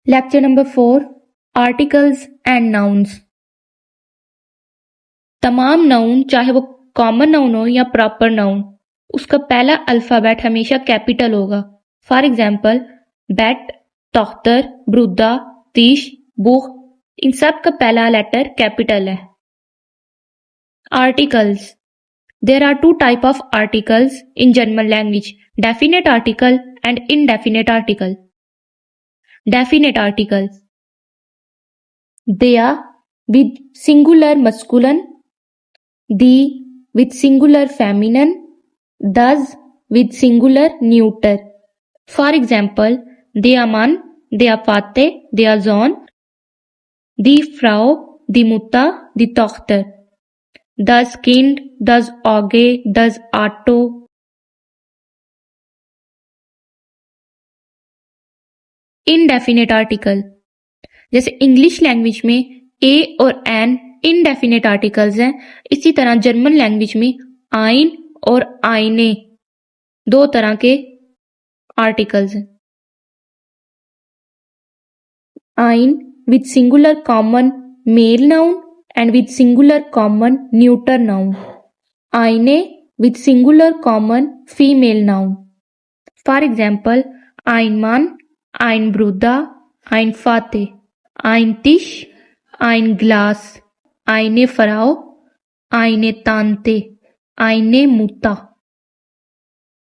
Lecture number 4 articles and nouns. तमाम noun चाहे वो कॉमन नाउन हो या प्रॉपर नाउन, उसका पहला अल्फाबेट हमेशा कैपिटल होगा। फॉर एग्जाम्पल बैट, तोख्तर, ब्रुदा, तीश, बुख, इन सब का पहला लेटर कैपिटल है। Articles. There are two type of articles in German language, definite article and indefinite article. Definite articles. They are with singular masculine, the with singular feminine, thus with singular neuter. For example, der Mann, der Vater, der Sohn, die Frau, die Mutter, die Tochter. Das Kind, das Auge, das Auto. Indefinite article, जैसे English language में ए और N indefinite articles हैं, इसी तरह German language में आइन और आइने दो तरह के आर्टिकल्स हैं। आइन with singular common male noun and with singular common neuter noun. Eine with singular common female noun. For example, ein Mann, ein Bruder, ein Vater, ein Tisch, ein Glas, eine Frau, eine Tante, eine Mutter.